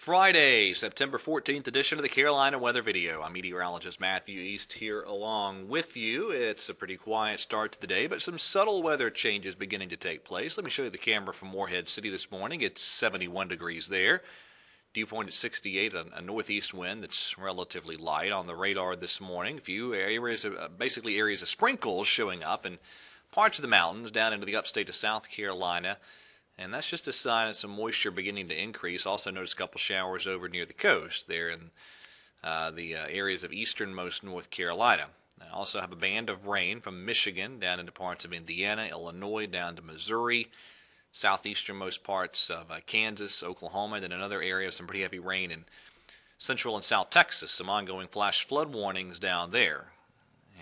Friday, September 14th edition of the Carolina Weather Video. I'm meteorologist Matthew East here along with you. It's a pretty quiet start to the day, but some subtle weather changes beginning to take place. Let me show you the camera from Morehead City this morning. It's 71 degrees there. Dew point at 68, a northeast wind that's relatively light on the radar this morning. A few areas, basically areas of sprinkles showing up in parts of the mountains down into the upstate of South Carolina. And that's just a sign of some moisture beginning to increase. Also notice a couple showers over near the coast there in the areas of easternmost North Carolina. I also have a band of rain from Michigan down into parts of Indiana, Illinois, down to Missouri, southeasternmost parts of Kansas, Oklahoma, and then another area of some pretty heavy rain in central and south Texas. Some ongoing flash flood warnings down there.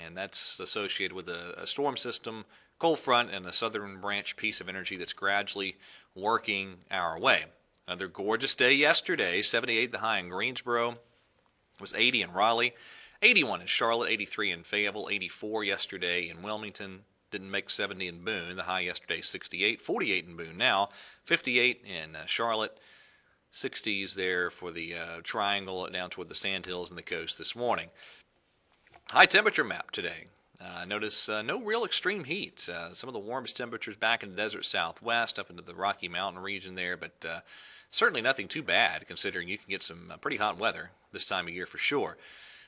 And that's associated with a storm system, cold front, and a southern branch piece of energy that's gradually working our way. Another gorgeous day yesterday. 78 the high in Greensboro. It was 80 in Raleigh, 81 in Charlotte, 83 in Fayetteville, 84 yesterday in Wilmington. Didn't make 70 in Boone. The high yesterday 68, 48 in Boone now, 58 in Charlotte. 60s there for the triangle down toward the Sandhills and the coast this morning. High temperature map today. Notice no real extreme heat. Some of the warmest temperatures back in the desert southwest, up into the Rocky Mountain region there, but certainly nothing too bad considering you can get some pretty hot weather this time of year for sure.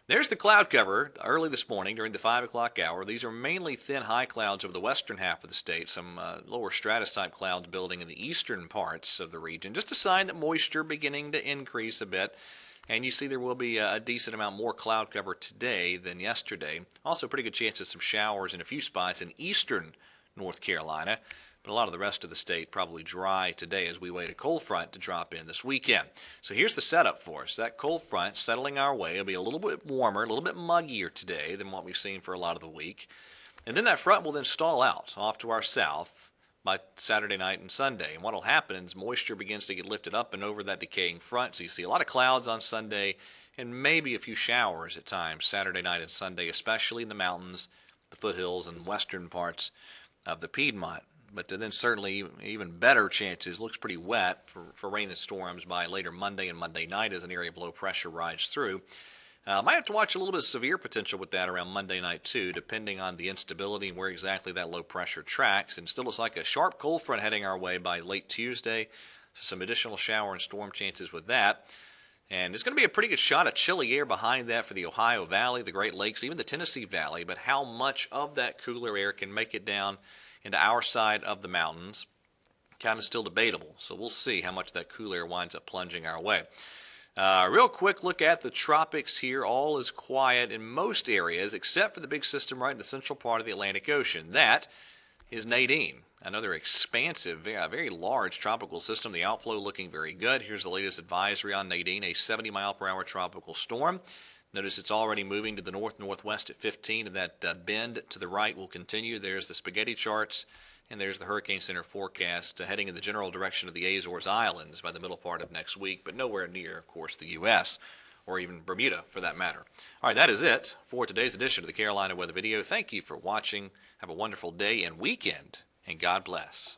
There's the cloud cover early this morning during the 5 o'clock hour. These are mainly thin high clouds over the western half of the state, some lower stratus type clouds building in the eastern parts of the region. Just a sign that moisture beginning to increase a bit. And you see there will be a decent amount more cloud cover today than yesterday. Also pretty good chance of some showers in a few spots in eastern North Carolina. But a lot of the rest of the state probably dry today as we wait a cold front to drop in this weekend. So here's the setup for us. That cold front settling our way. It'll be a little bit warmer, a little bit muggier today than what we've seen for a lot of the week. And then that front will then stall out off to our south by Saturday night and Sunday. And what will happen is moisture begins to get lifted up and over that decaying front. So you see a lot of clouds on Sunday and maybe a few showers at times Saturday night and Sunday, especially in the mountains, the foothills, and western parts of the Piedmont. But then certainly even better chances, looks pretty wet for rain and storms by later Monday and Monday night as an area of low pressure rides through. Might have to watch a little bit of severe potential with that around Monday night too, depending on the instability and where exactly that low pressure tracks. And still looks like a sharp cold front heading our way by late Tuesday. So some additional shower and storm chances with that. And it's going to be a pretty good shot of chilly air behind that for the Ohio Valley, the Great Lakes, even the Tennessee Valley. But how much of that cooler air can make it down into our side of the mountains, kind of still debatable. So we'll see how much that cool air winds up plunging our way. Real quick look at the tropics here. All is quiet in most areas except for the big system right in the central part of the Atlantic Ocean. That is Nadine, another expansive, very large tropical system. The outflow looking very good. Here's the latest advisory on Nadine, a 70-mile-per-hour tropical storm. Notice it's already moving to the north-northwest at 15, and that bend to the right will continue. There's the spaghetti charts, and there's the Hurricane Center forecast heading in the general direction of the Azores Islands by the middle part of next week, but nowhere near, of course, the U.S., or even Bermuda for that matter. All right, that is it for today's edition of the Carolina Weather Video. Thank you for watching. Have a wonderful day and weekend, and God bless.